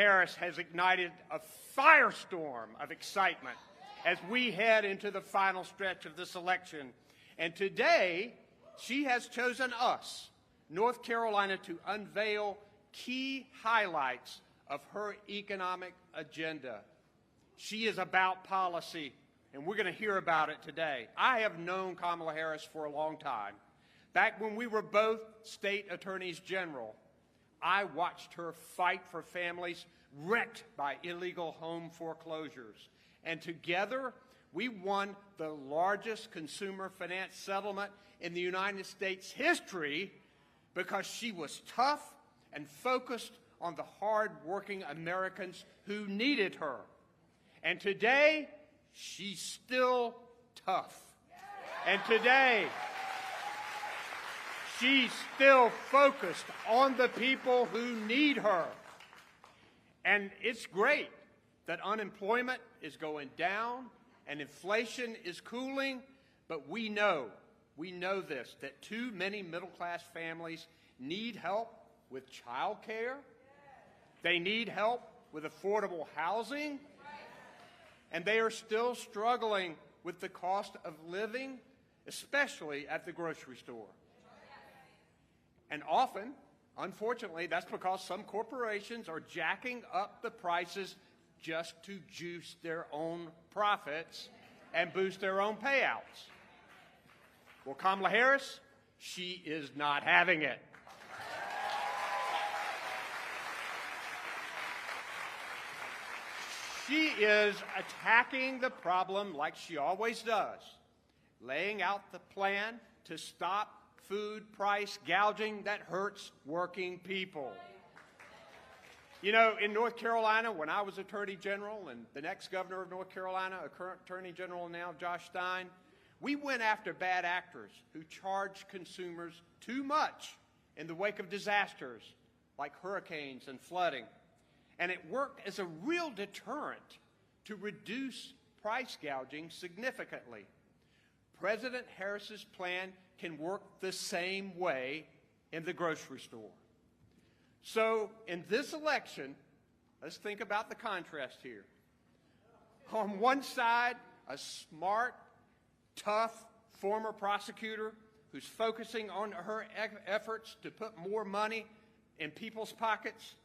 Harris has ignited a firestorm of excitement as we head into the final stretch of this election. And today, she has chosen us, North Carolina, to unveil key highlights of her economic agenda. She is about policy, and we're going to hear about it today. I have known Kamala Harris for a long time. Back when we were both state attorneys general, I watched her fight for families wrecked by illegal home foreclosures. And together, we won the largest consumer finance settlement in the United States history because she was tough and focused on the hard-working Americans who needed her. And today, she's still tough. And today, she's still focused on the people who need her. And it's great that unemployment is going down and inflation is cooling, but we know this, that too many middle-class families need help with child care. They need help with affordable housing. And they are still struggling with the cost of living, especially at the grocery store. And often, unfortunately, that's because some corporations are jacking up the prices just to juice their own profits and boost their own payouts. Well, Kamala Harris, she is not having it. She is attacking the problem like she always does, laying out the plan to stop food price gouging that hurts working people. You know, in North Carolina, when I was Attorney General and the next governor of North Carolina, a current Attorney General now, Josh Stein, we went after bad actors who charged consumers too much in the wake of disasters like hurricanes and flooding. And it worked as a real deterrent to reduce price gouging significantly. President Harris's plan can work the same way in the grocery store. So in this election, let's think about the contrast here. On one side, a smart, tough former prosecutor who's focusing on her efforts to put more money in people's pockets.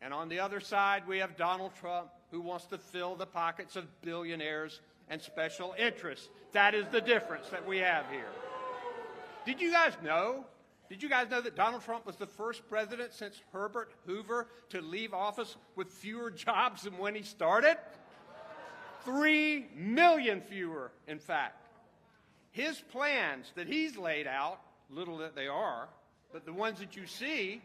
And on the other side, we have Donald Trump, who wants to fill the pockets of billionaires and special interests. That is the difference that we have here. Did you guys know that Donald Trump was the first president since Herbert Hoover to leave office with fewer jobs than when he started? 3 million fewer, in fact. His plans that he's laid out, little that they are, but the ones that you see,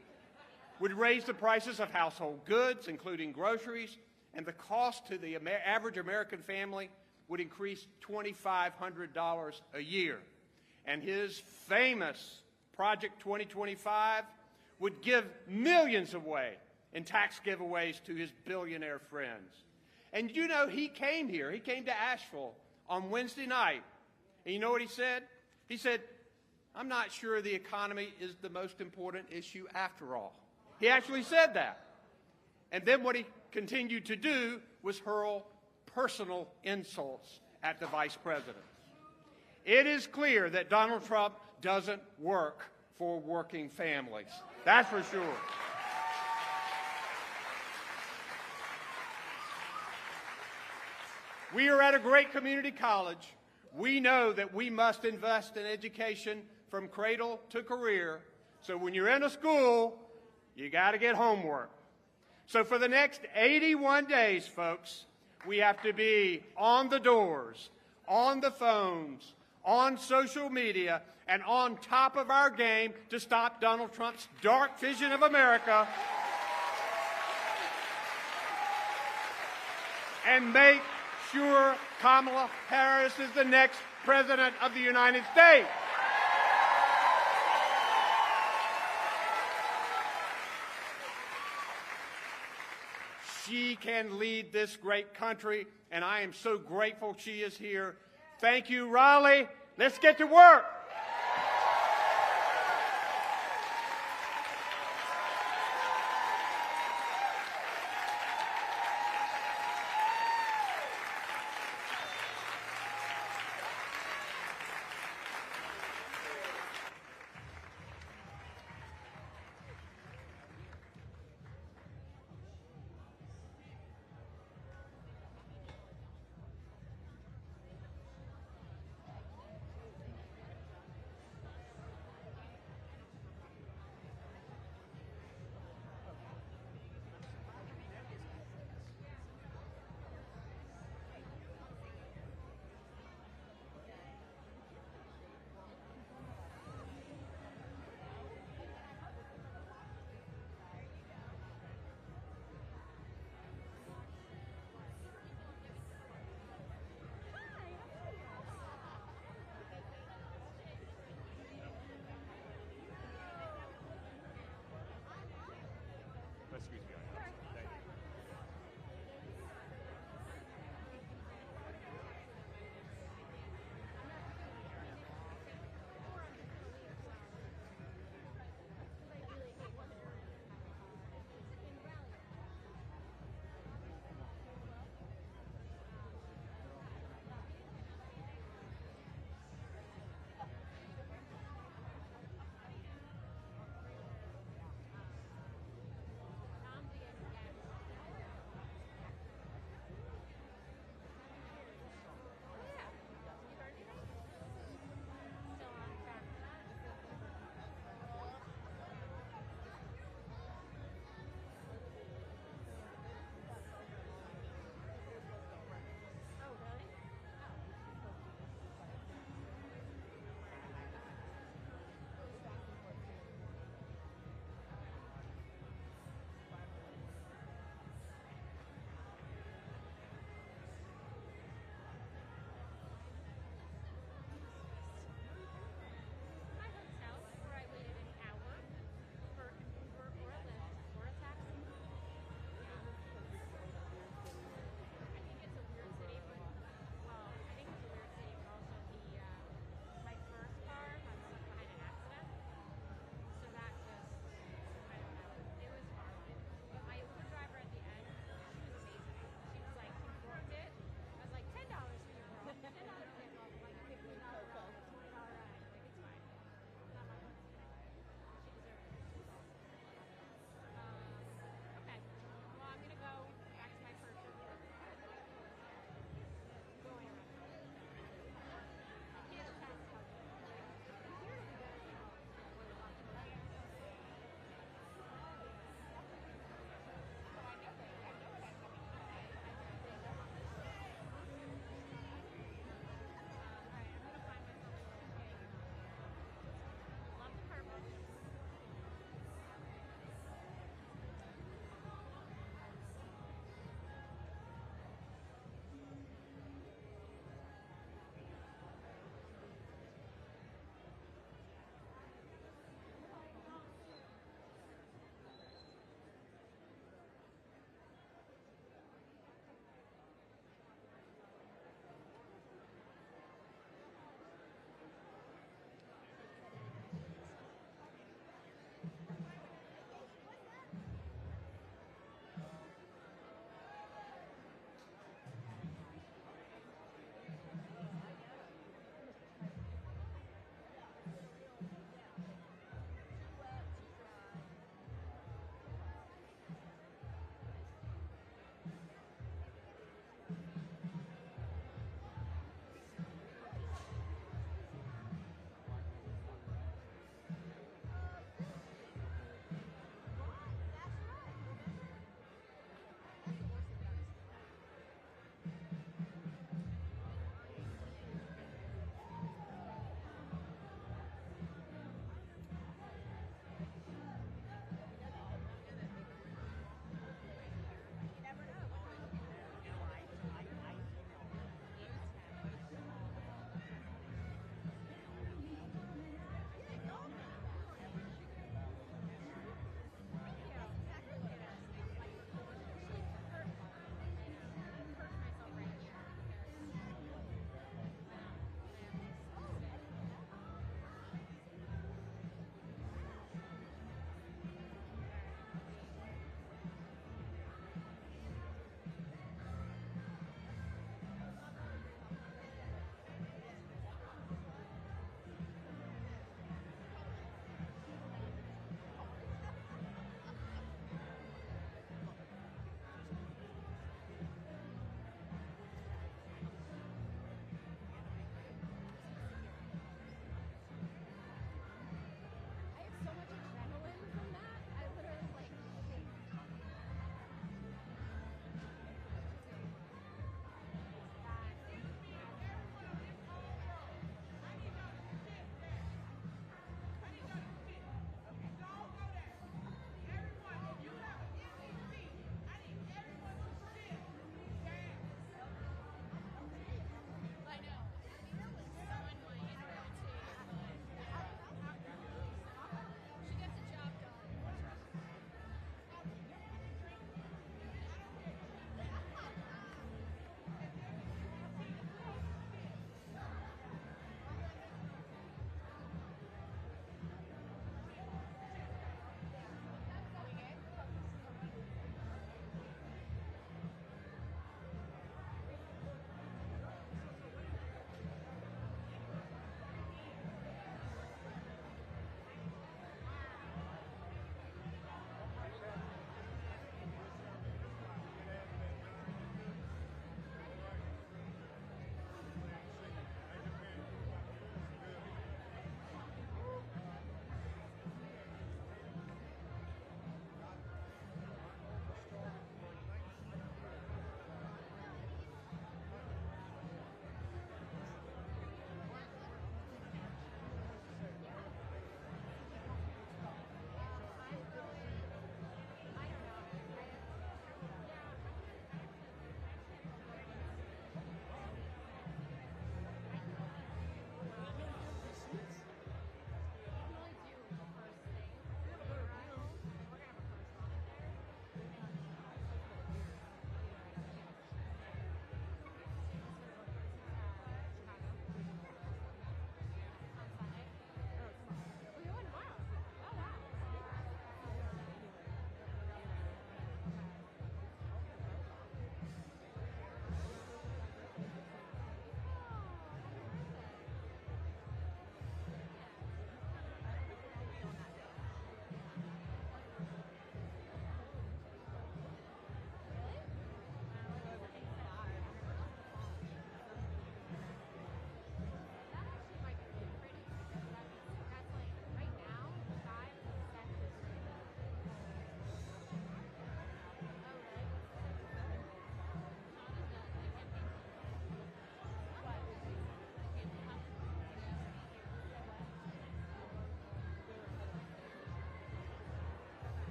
would raise the prices of household goods, including groceries, and the cost to the average American family would increase $2,500 a year. And his famous Project 2025 would give millions away in tax giveaways to his billionaire friends. And you know, he came to Asheville on Wednesday night, and you know what he said? He said, "I'm not sure the economy is the most important issue after all." He actually said that. And then what he continued to do was hurl personal insults at the vice president. It is clear that Donald Trump doesn't work for working families. That's for sure. We are at a great community college. We know that we must invest in education from cradle to career. So when you're in a school, you got to get homework. So for the next 81 days, folks, we have to be on the doors, on the phones, on social media, and on top of our game to stop Donald Trump's dark vision of America and make sure Kamala Harris is the next President of the United States. She can lead this great country, and I am so grateful she is here. Thank you, Raleigh. Let's get to work.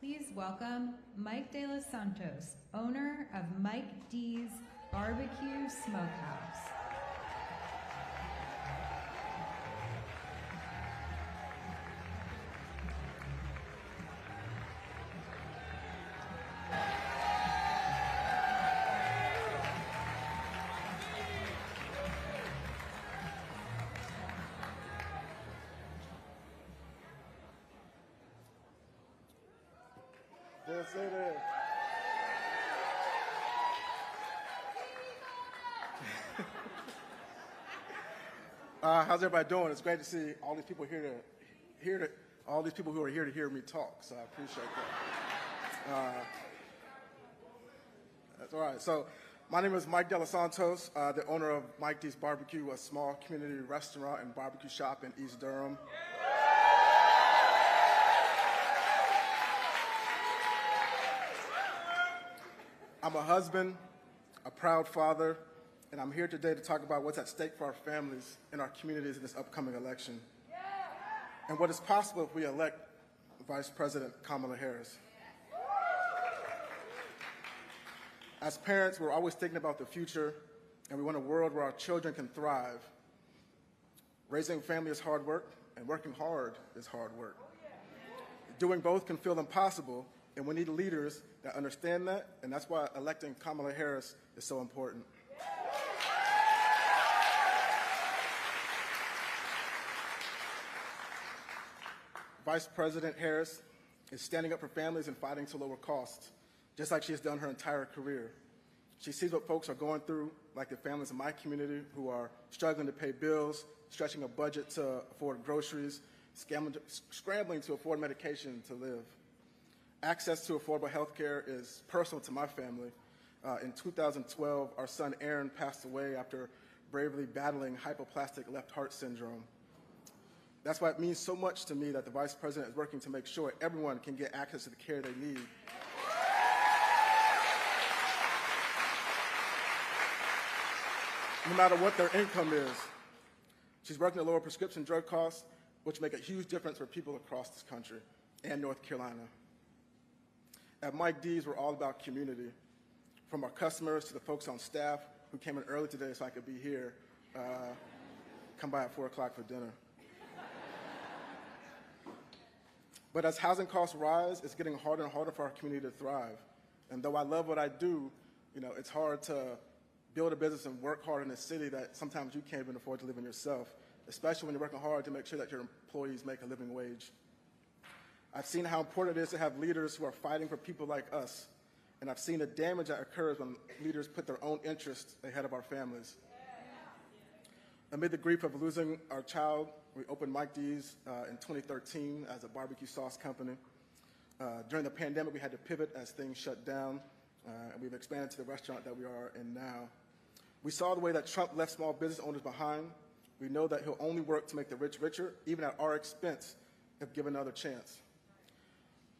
Please welcome Mike De Los Santos, owner of Mike D's Barbecue Smokehouse. Yes, it is. How's everybody doing? It's great to see all these people all these people who are here to hear me talk. So I appreciate that. That's all right. So my name is Mike De Los Santos, the owner of Mike D's Barbecue, a small community restaurant and barbecue shop in East Durham. I'm a husband, a proud father, and I'm here today to talk about what's at stake for our families and our communities in this upcoming election, and what is possible if we elect Vice President Kamala Harris. As parents, we're always thinking about the future, and we want a world where our children can thrive. Raising a family is hard work, and working hard is hard work. Doing both can feel impossible, and we need leaders that understand that, and that's why electing Kamala Harris is so important. Vice President Harris is standing up for families and fighting to lower costs, just like she has done her entire career. She sees what folks are going through, like the families in my community who are struggling to pay bills, stretching a budget to afford groceries, scrambling to afford medication to live. Access to affordable health care is personal to my family. In 2012, our son Aaron passed away after bravely battling hypoplastic left heart syndrome. That's why it means so much to me that the Vice President is working to make sure everyone can get access to the care they need. No matter what their income is. She's working to lower prescription drug costs, which make a huge difference for people across this country and North Carolina. At Mike D's, we're all about community. From our customers to the folks on staff who came in early today so I could be here, come by at 4 o'clock for dinner. But as housing costs rise, it's getting harder and harder for our community to thrive. And though I love what I do, it's hard to build a business and work hard in a city that sometimes you can't even afford to live in yourself, especially when you're working hard to make sure that your employees make a living wage. I've seen how important it is to have leaders who are fighting for people like us, and I've seen the damage that occurs when leaders put their own interests ahead of our families. Amid the grief of losing our child, we opened Mike D's in 2013 as a barbecue sauce company. During the pandemic, we had to pivot as things shut down, and we've expanded to the restaurant that we are in now. We saw the way that Trump left small business owners behind. We know that he'll only work to make the rich richer, even at our expense, if given another chance.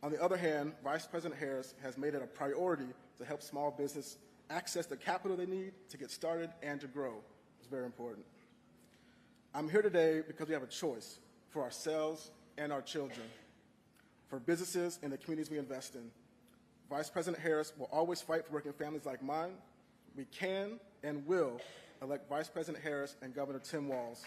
On the other hand, Vice President Harris has made it a priority to help small business access the capital they need to get started and to grow. It's very important. I'm here today because we have a choice for ourselves and our children, for businesses and the communities we invest in. Vice President Harris will always fight for working families like mine. We can and will elect Vice President Harris and Governor Tim Walz.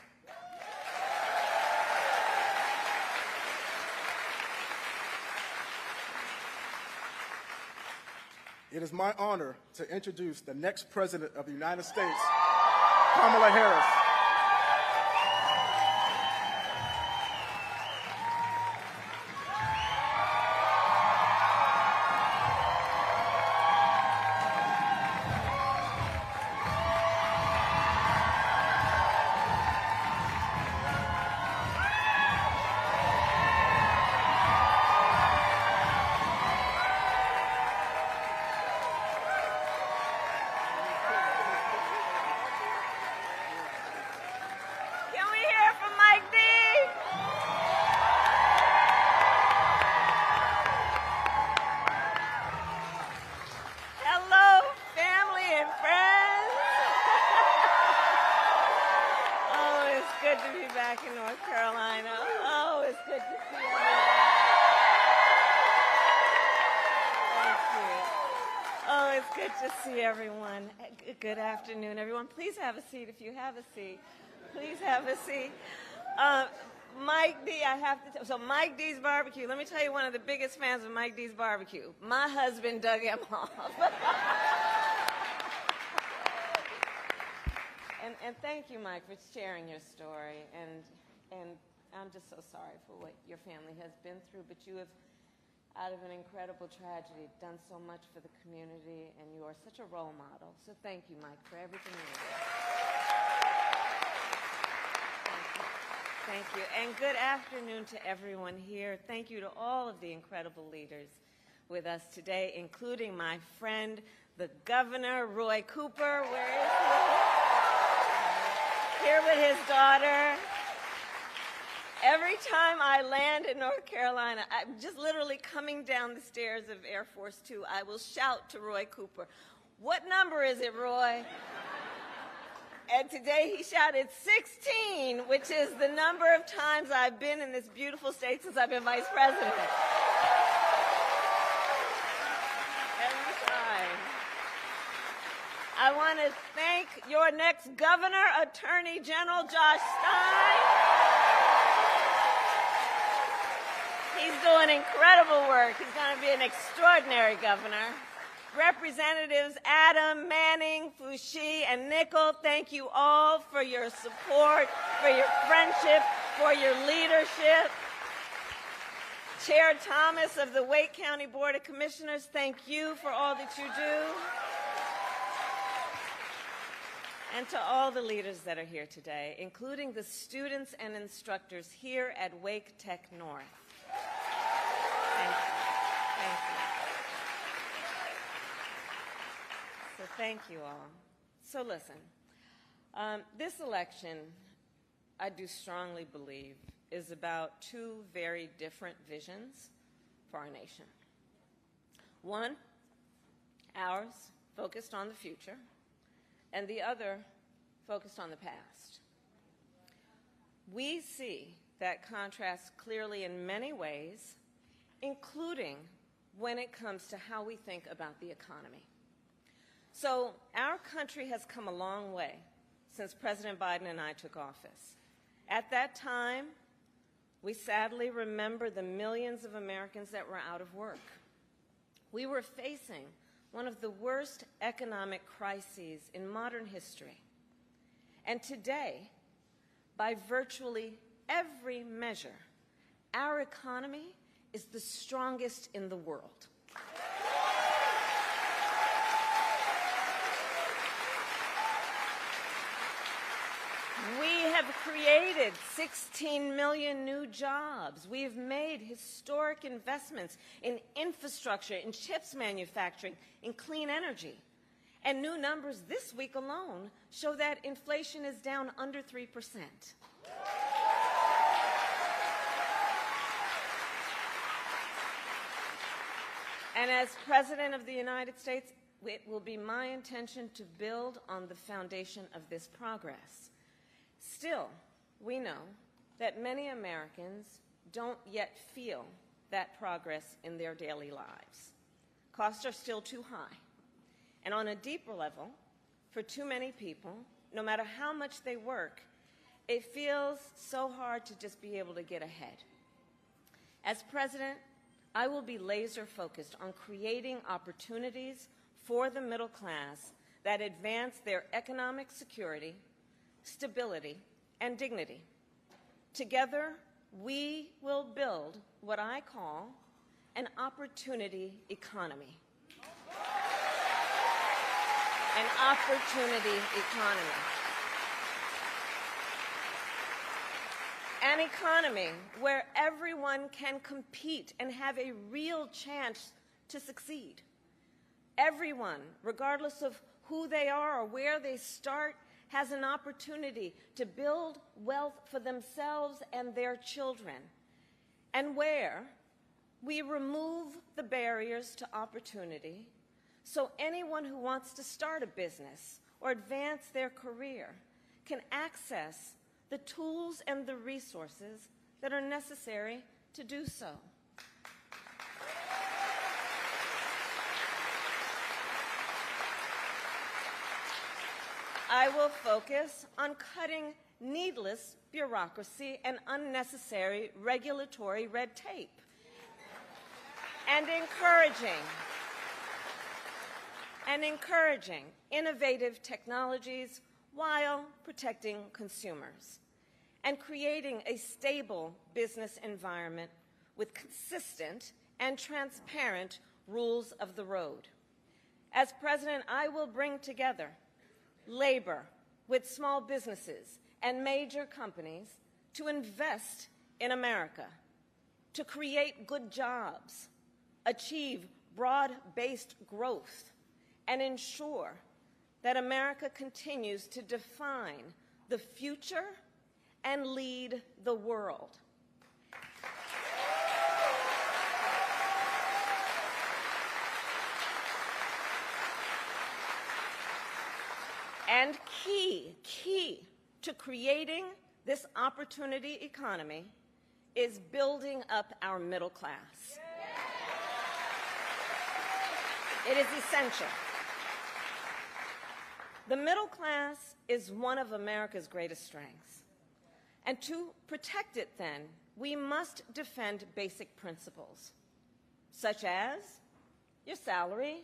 It is my honor to introduce the next President of the United States, Kamala Harris. In North Carolina. Oh, it's good to see everyone. Oh, it's good to see everyone. Good afternoon, everyone. Please have a seat if you have a seat. Please have a seat. Mike D, so Mike D's Barbecue. Let me tell you one of the biggest fans of Mike D's Barbecue. My husband, Doug Emhoff. And thank you, Mike, for sharing your story. And I'm just so sorry for what your family has been through, but you have, out of an incredible tragedy, done so much for the community, and you are such a role model. So thank you, Mike, for everything you do. Thank you. And good afternoon to everyone here. Thank you to all of the incredible leaders with us today, including my friend, the Governor, Roy Cooper. Where is he? Here with his daughter. Every time I land in North Carolina, I'm just literally coming down the stairs of Air Force Two, I will shout to Roy Cooper, "What number is it, Roy?" And today he shouted 16, which is the number of times I've been in this beautiful state since I've been vice president. Every time. I want to thank your next governor, Attorney General Josh Stein. He's doing incredible work. He's going to be an extraordinary governor. Representatives Adam, Manning, Foushee, and Nickel, thank you all for your support, for your friendship, for your leadership. Chair Thomas of the Wake County Board of Commissioners, thank you for all that you do. And to all the leaders that are here today, including the students and instructors here at Wake Tech North. Thank you. Thank you. So thank you all. So listen, this election, I do strongly believe, is about two very different visions for our nation. One, ours, focused on the future, and the other, focused on the past. We see that contrast clearly in many ways, including when it comes to how we think about the economy. So our country has come a long way since President Biden and I took office. At that time, we sadly remember the millions of Americans that were out of work. We were facing one of the worst economic crises in modern history. And today, by virtually every measure, our economy is the strongest in the world. We have created 16 million new jobs. We have made historic investments in infrastructure, in chips manufacturing, in clean energy. And new numbers this week alone show that inflation is down under 3%. And as President of the United States, it will be my intention to build on the foundation of this progress. Still, we know that many Americans don't yet feel that progress in their daily lives. Costs are still too high. And on a deeper level, for too many people, no matter how much they work, it feels so hard to just be able to get ahead. As president, I will be laser focused on creating opportunities for the middle class that advance their economic security, stability, and dignity. Together, we will build what I call an opportunity economy. An opportunity economy. An economy where everyone can compete and have a real chance to succeed. Everyone, regardless of who they are or where they start, has an opportunity to build wealth for themselves and their children. And where we remove the barriers to opportunity so anyone who wants to start a business or advance their career can access the tools and the resources that are necessary to do so. I will focus on cutting needless bureaucracy and unnecessary regulatory red tape, and encouraging innovative technologies while protecting consumers, and creating a stable business environment with consistent and transparent rules of the road. As president, I will bring together labor with small businesses and major companies to invest in America, to create good jobs, achieve broad-based growth, and ensure that America continues to define the future and lead the world. And key to creating this opportunity economy is building up our middle class. It is essential. The middle class is one of America's greatest strengths. And to protect it, then, we must defend basic principles, such as your salary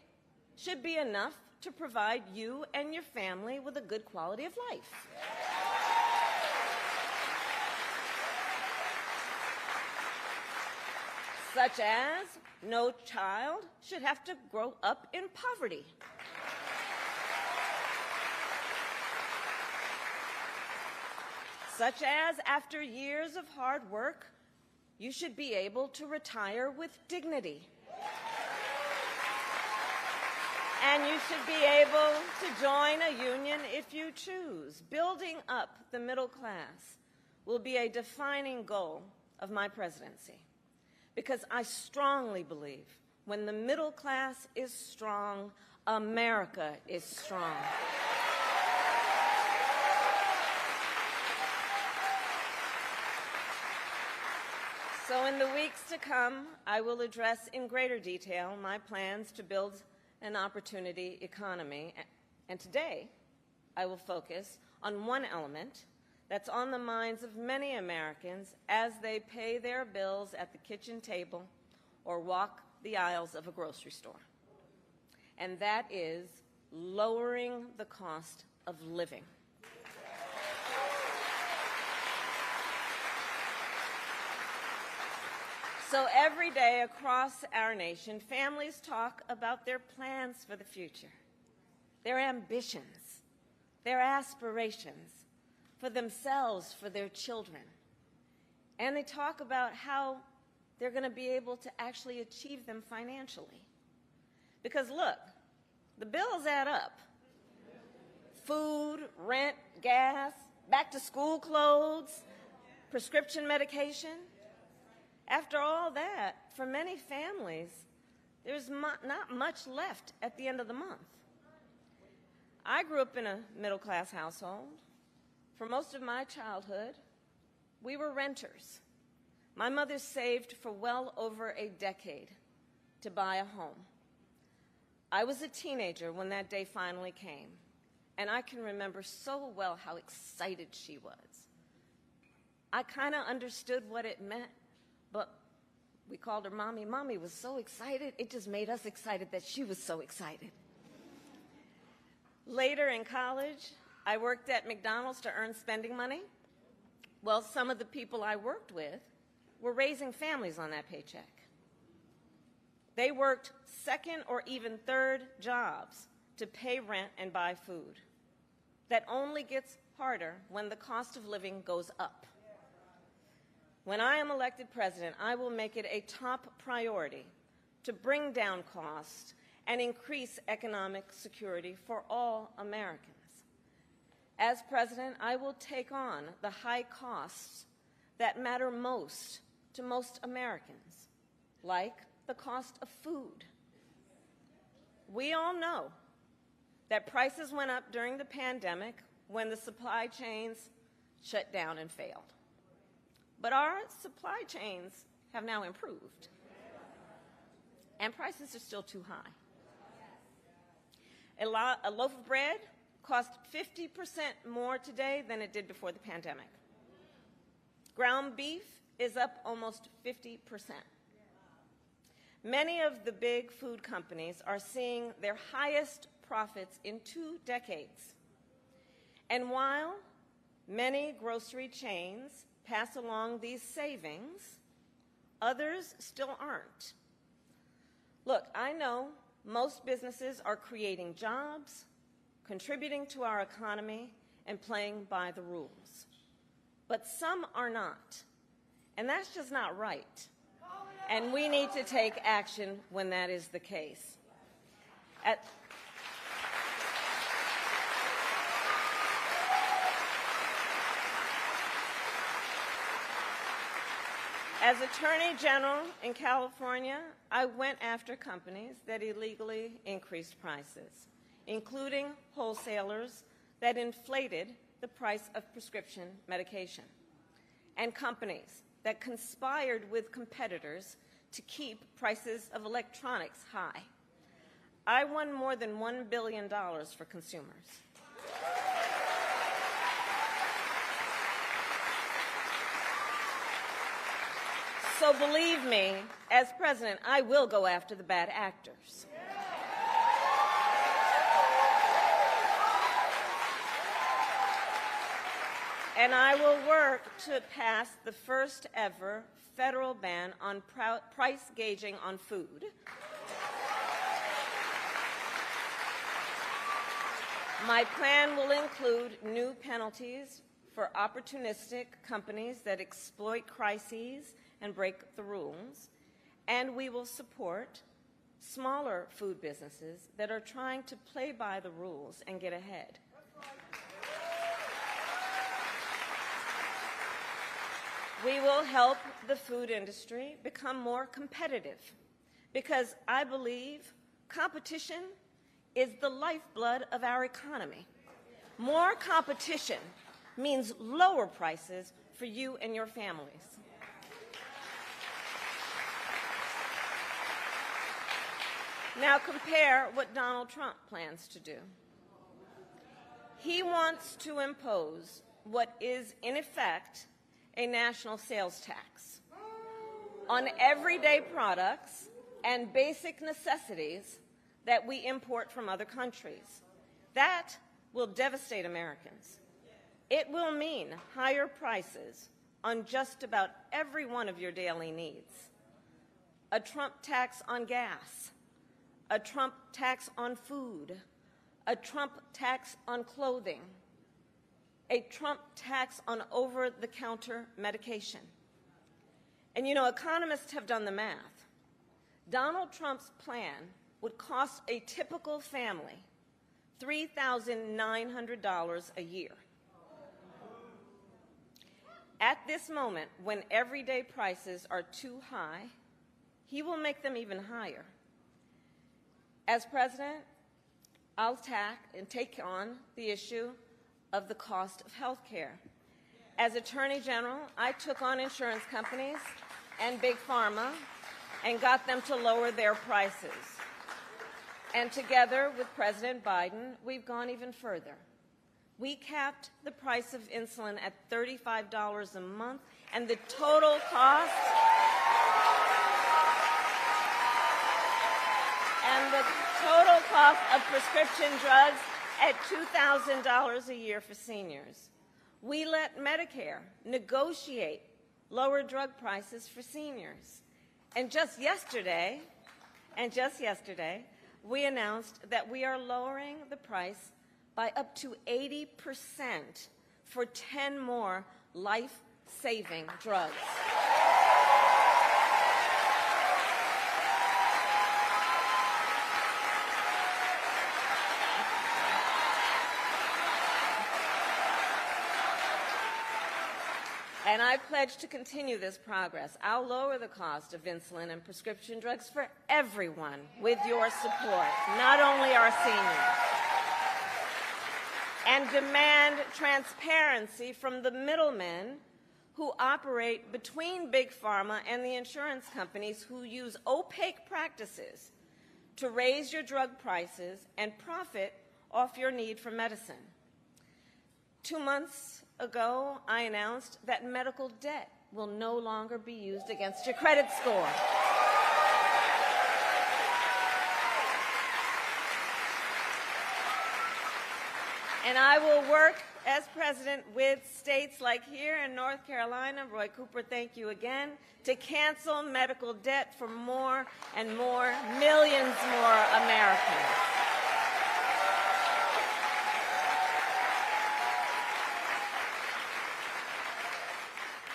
should be enough to provide you and your family with a good quality of life. Such as no child should have to grow up in poverty. Such as after years of hard work, you should be able to retire with dignity. And you should be able to join a union if you choose. Building up the middle class will be a defining goal of my presidency, because I strongly believe when the middle class is strong, America is strong. So in the weeks to come, I will address in greater detail my plans to build an opportunity economy. And today, I will focus on one element that's on the minds of many Americans as they pay their bills at the kitchen table or walk the aisles of a grocery store. And that is lowering the cost of living. So every day across our nation, families talk about their plans for the future, their ambitions, their aspirations for themselves, for their children. And they talk about how they're going to be able to actually achieve them financially. Because look, the bills add up. Food, rent, gas, back-to-school clothes, prescription medication. After all that, for many families, there's not much left at the end of the month. I grew up in a middle-class household. For most of my childhood, we were renters. My mother saved for well over a decade to buy a home. I was a teenager when that day finally came, and I can remember so well how excited she was. I kind of understood what it meant, but we called her Mommy. Mommy was so excited, it just made us excited that she was so excited. Later in college, I worked at McDonald's to earn spending money. Well, some of the people I worked with were raising families on that paycheck. They worked second or even third jobs to pay rent and buy food. That only gets harder when the cost of living goes up. When I am elected president, I will make it a top priority to bring down costs and increase economic security for all Americans. As president, I will take on the high costs that matter most to most Americans, like the cost of food. We all know that prices went up during the pandemic when the supply chains shut down and failed. But our supply chains have now improved, and prices are still too high. A loaf of bread costs 50% more today than it did before the pandemic. Ground beef is up almost 50%. Many of the big food companies are seeing their highest profits in 2 decades. And while many grocery chains pass along these savings, others still aren't. Look, I know most businesses are creating jobs, contributing to our economy, and playing by the rules. But some are not. And that's just not right. And we need to take action when that is the case. As Attorney General in California, I went after companies that illegally increased prices, including wholesalers that inflated the price of prescription medication, and companies that conspired with competitors to keep prices of electronics high. I won more than $1 billion for consumers. So believe me, as president, I will go after the bad actors. And I will work to pass the first ever federal ban on price gauging on food. My plan will include new penalties for opportunistic companies that exploit crises and break the rules, and we will support smaller food businesses that are trying to play by the rules and get ahead. We will help the food industry become more competitive because I believe competition is the lifeblood of our economy. More competition means lower prices for you and your families. Now compare what Donald Trump plans to do. He wants to impose what is, in effect, a national sales tax on everyday products and basic necessities that we import from other countries. That will devastate Americans. It will mean higher prices on just about every one of your daily needs. A Trump tax on gas, a Trump tax on food, a Trump tax on clothing, a Trump tax on over-the-counter medication. And you know, economists have done the math. Donald Trump's plan would cost a typical family $3,900 a year. At this moment, when everyday prices are too high, he will make them even higher. As president, I'll take on the issue of the cost of health care. As Attorney General, I took on insurance companies and Big Pharma and got them to lower their prices. And together with President Biden, we've gone even further. We capped the price of insulin at $35 a month, and the total cost of prescription drugs at $2,000 a year for seniors. We let Medicare negotiate lower drug prices for seniors. And just yesterday, we announced that we are lowering the price by up to 80% for 10 more life-saving drugs. And I pledge to continue this progress. I'll lower the cost of insulin and prescription drugs for everyone with your support, not only our seniors. And demand transparency from the middlemen who operate between Big Pharma and the insurance companies who use opaque practices to raise your drug prices and profit off your need for medicine. 2 months ago, I announced that medical debt will no longer be used against your credit score. And I will work as president with states like here in North Carolina, Roy Cooper, thank you again, to cancel medical debt for more and more, millions more Americans.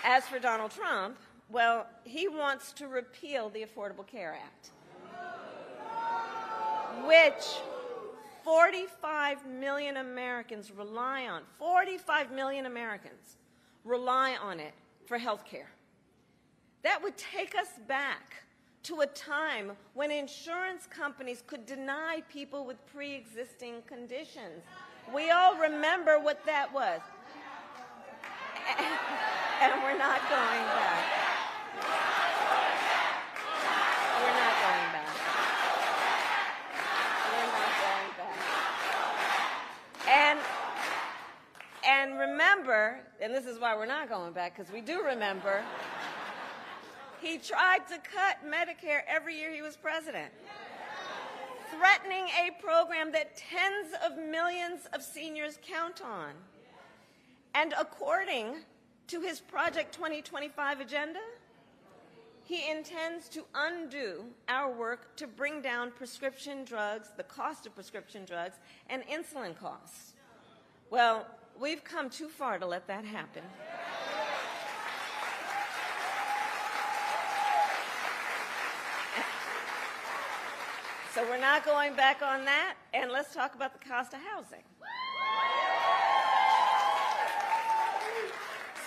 As for Donald Trump, well, he wants to repeal the Affordable Care Act, which 45 million Americans rely on. 45 million Americans rely on it for health care. That would take us back to a time when insurance companies could deny people with pre-existing conditions. We all remember what that was. And we're not going back. We're not going back. We're not going back. And remember, and this is why we're not going back, because we do remember, he tried to cut Medicare every year he was president, threatening a program that tens of millions of seniors count on. And according to his Project 2025 agenda, he intends to undo our work to bring down prescription drugs, the cost of prescription drugs, and insulin costs. Well, we've come too far to let that happen. So we're not going back on that, and let's talk about the cost of housing.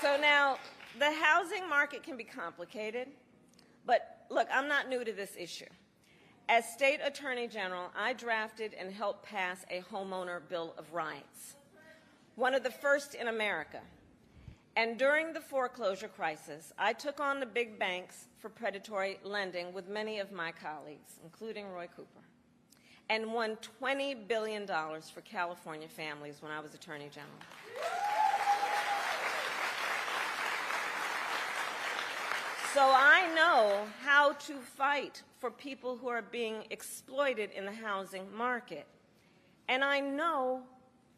So now, the housing market can be complicated, but look, I'm not new to this issue. As State Attorney General, I drafted and helped pass a homeowner Bill of Rights, one of the first in America. And during the foreclosure crisis, I took on the big banks for predatory lending with many of my colleagues, including Roy Cooper, and won $20 billion for California families when I was Attorney General. So I know how to fight for people who are being exploited in the housing market. And I know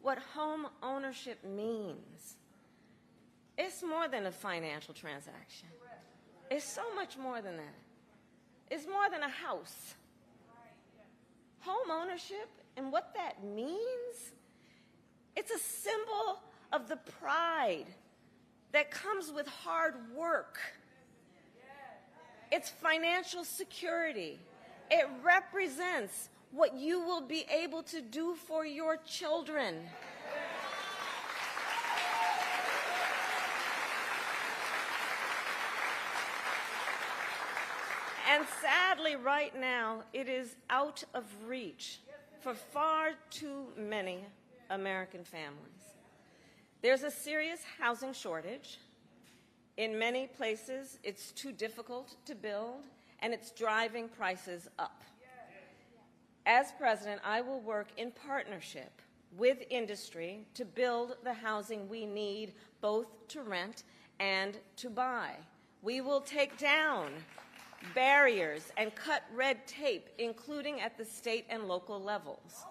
what home ownership means. It's more than a financial transaction. It's so much more than that. It's more than a house. Home ownership and what that means, it's a symbol of the pride that comes with hard work. It's financial security. It represents what you will be able to do for your children. And sadly, right now, it is out of reach for far too many American families. There's a serious housing shortage. In many places, it's too difficult to build, and it's driving prices up. As president, I will work in partnership with industry to build the housing we need, both to rent and to buy. We will take down barriers and cut red tape, including at the state and local levels.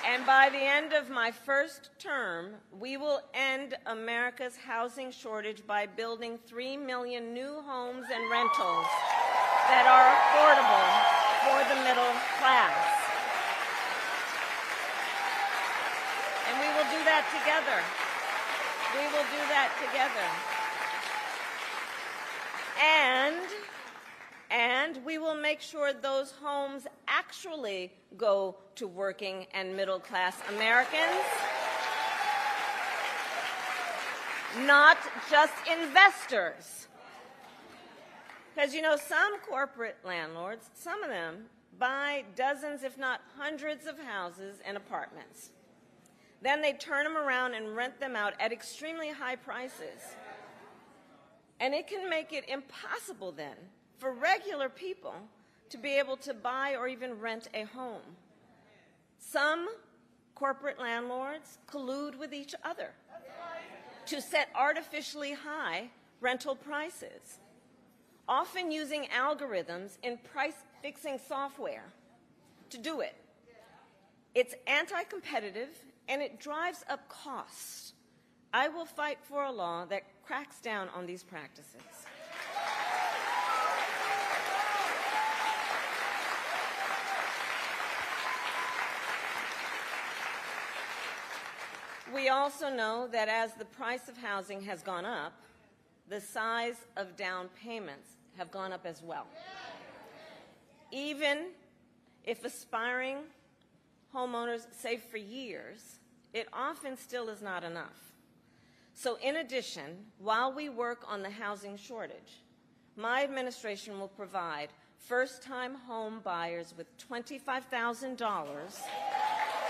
And by the end of my first term, we will end America's housing shortage by building 3 million new homes and rentals that are affordable for the middle class. And we will do that together. We will do that together. And we will make sure those homes actually go to working and middle-class Americans, not just investors. Because, you know, some corporate landlords, some of them, buy dozens, if not hundreds of houses and apartments. Then they turn them around and rent them out at extremely high prices. And it can make it impossible then for regular people to be able to buy or even rent a home. Some corporate landlords collude with each other to set artificially high rental prices, often using algorithms in price-fixing software to do it. It's anti-competitive and it drives up costs. I will fight for a law that cracks down on these practices. We also know that as the price of housing has gone up, the size of down payments have gone up as well. Even if aspiring homeowners save for years, it often still is not enough. So in addition, while we work on the housing shortage, my administration will provide first-time home buyers with $25,000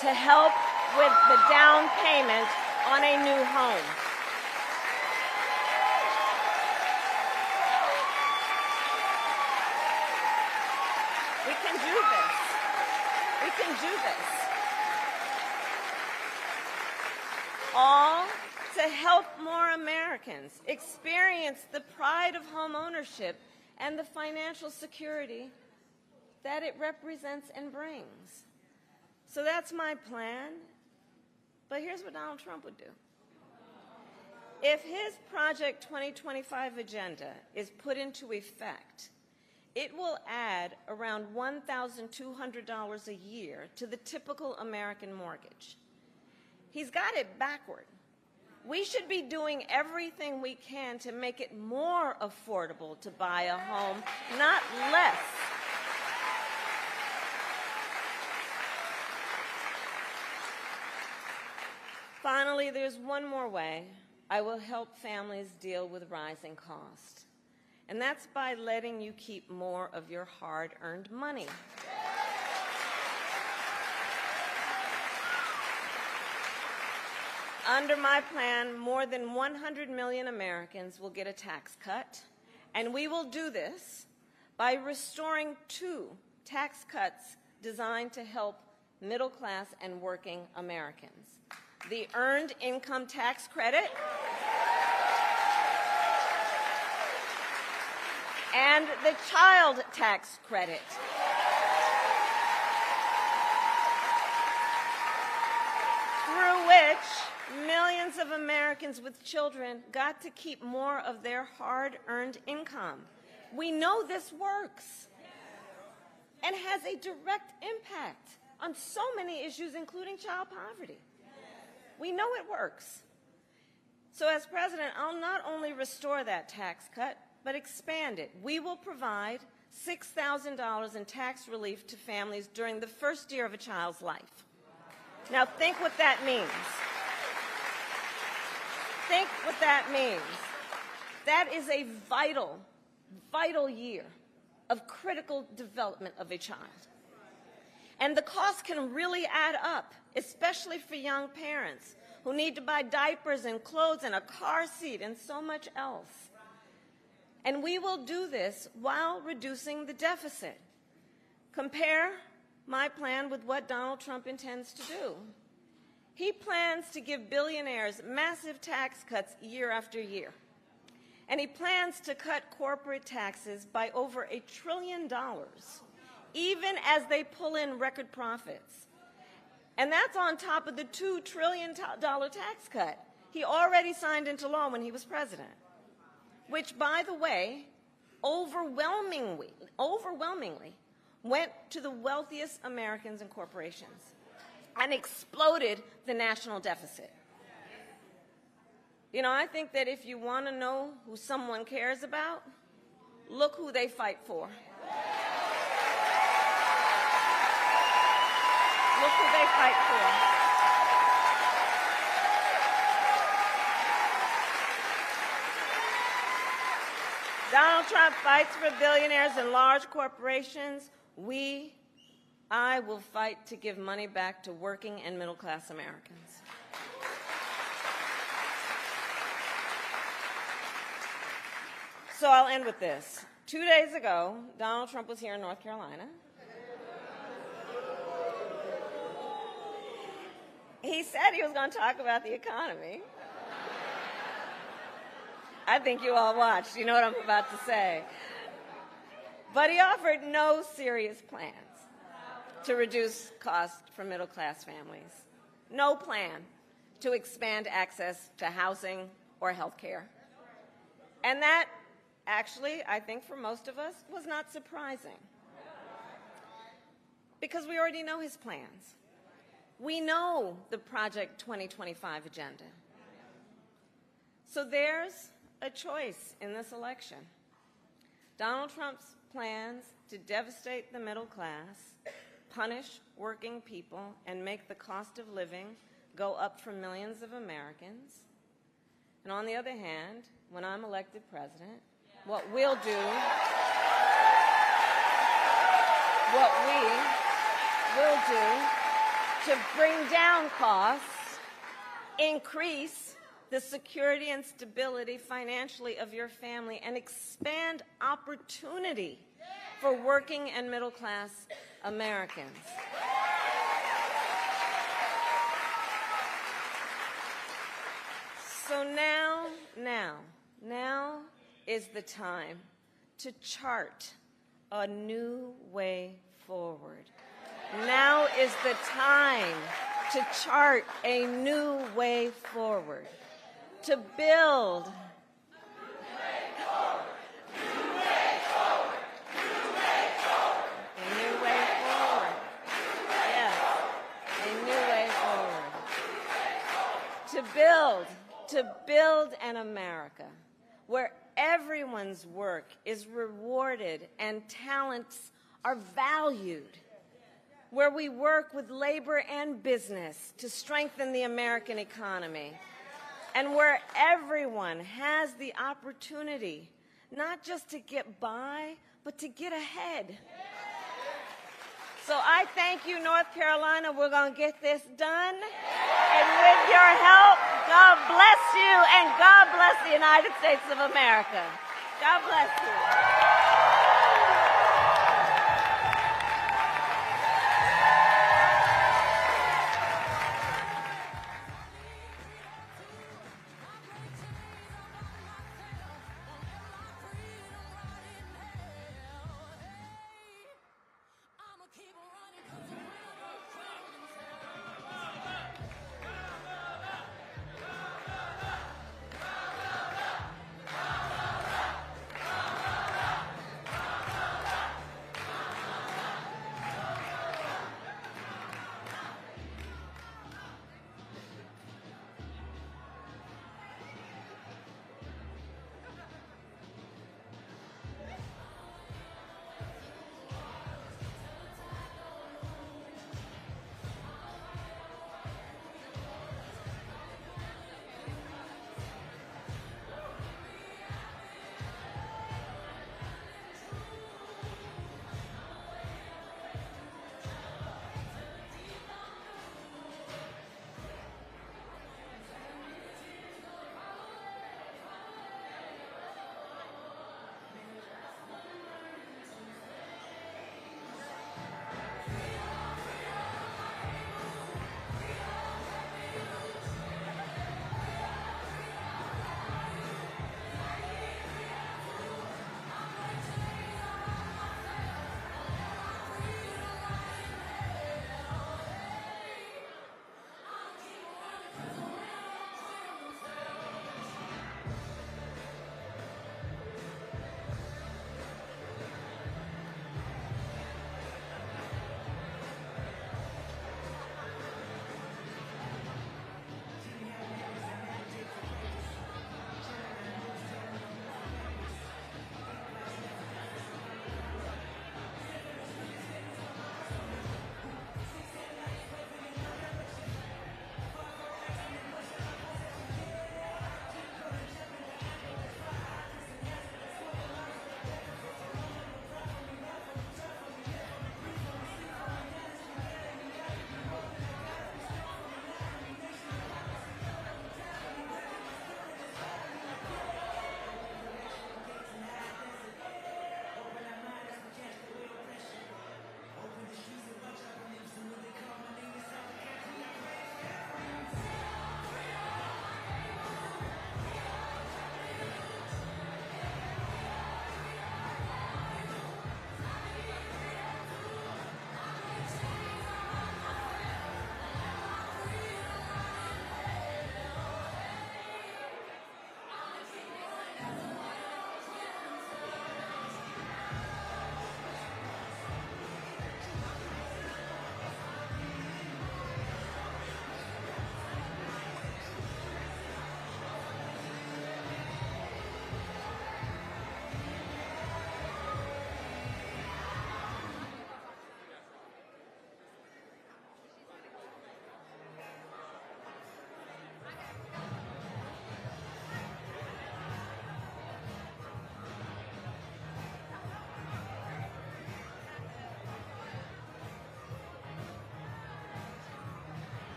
to help with the down payment on a new home. We can do this. We can do this. All to help more Americans experience the pride of home ownership and the financial security that it represents and brings. So that's my plan. But here's what Donald Trump would do. If his Project 2025 agenda is put into effect, it will add around $1,200 a year to the typical American mortgage. He's got it backward. We should be doing everything we can to make it more affordable to buy a home, not less. Finally, there's one more way I will help families deal with rising costs, and that's by letting you keep more of your hard-earned money. Under my plan, more than 100 million Americans will get a tax cut, and we will do this by restoring 2 tax cuts designed to help middle-class and working Americans. The Earned Income Tax Credit and the Child Tax Credit. Through which millions of Americans with children got to keep more of their hard-earned income. We know this works and has a direct impact on so many issues, including child poverty. We know it works. So as president, I'll not only restore that tax cut, but expand it. We will provide $6,000 in tax relief to families during the first year of a child's life. Now think what that means. Think what that means. That is a vital, vital year of critical development of a child. And the cost can really add up, especially for young parents who need to buy diapers and clothes and a car seat and so much else. And we will do this while reducing the deficit. Compare my plan with what Donald Trump intends to do. He plans to give billionaires massive tax cuts year after year. And he plans to cut corporate taxes by over $1 trillion, even as they pull in record profits. And that's on top of the $2 trillion tax cut he already signed into law when he was president, which, by the way, overwhelmingly went to the wealthiest Americans and corporations and exploded the national deficit. You know, I think that if you want to know who someone cares about, look who they fight for. Look who they fight for. Donald Trump fights for billionaires and large corporations. I will fight to give money back to working and middle-class Americans. So I'll end with this. 2 days ago, Donald Trump was here in North Carolina. He said he was going to talk about the economy. I think you all watched. You know what I'm about to say. But he offered no serious plans to reduce costs for middle-class families. No plan to expand access to housing or health care. And that, actually, I think for most of us, was not surprising. Because we already know his plans. We know the Project 2025 agenda. So there's a choice in this election. Donald Trump's plans to devastate the middle class, punish working people, and make the cost of living go up for millions of Americans. And on the other hand, when I'm elected president, what we will do to bring down costs, increase the security and stability financially of your family, and expand opportunity for working and middle-class Americans. So now is the time to chart a new way forward. Now is the time to chart a new way forward, to build to build an America where everyone's work is rewarded and talents are valued, where we work with labor and business to strengthen the American economy, and where everyone has the opportunity not just to get by, but to get ahead. So I thank you, North Carolina. We're going to get this done. And with your help, God bless you, and God bless the United States of America. God bless you.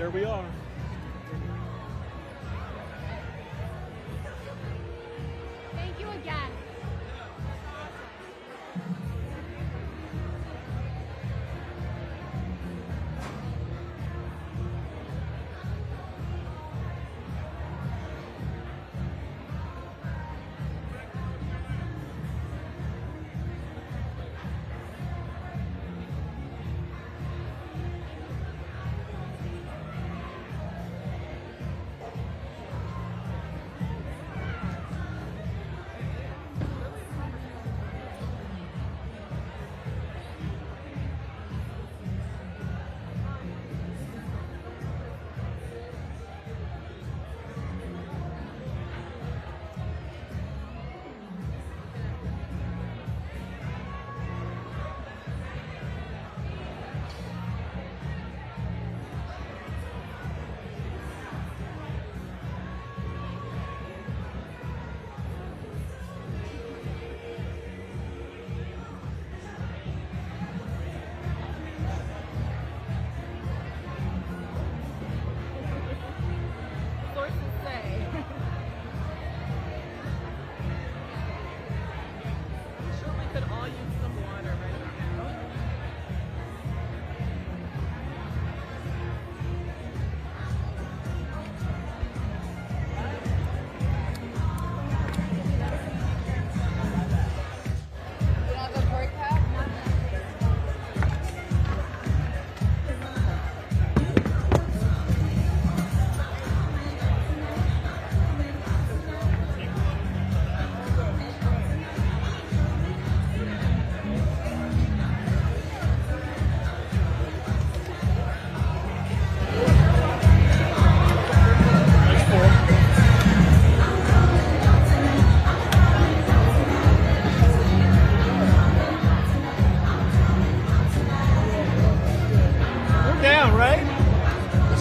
there we are. Thank you again.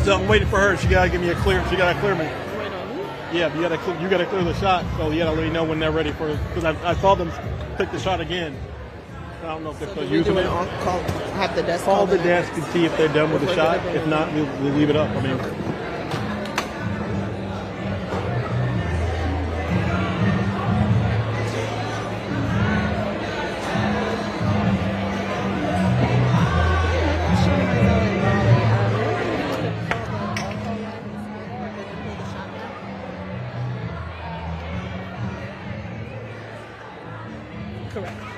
Still, I'm waiting for her. She gotta give me a clear. She gotta clear me. Yeah, you gotta clear the shot. So you gotta let me know when they're ready for it. Because I saw them pick the shot again. I don't know if they're still using it. Have the desk Call the desk and see if they're done with the shot. If not, we'll leave it up. I mean. Correct.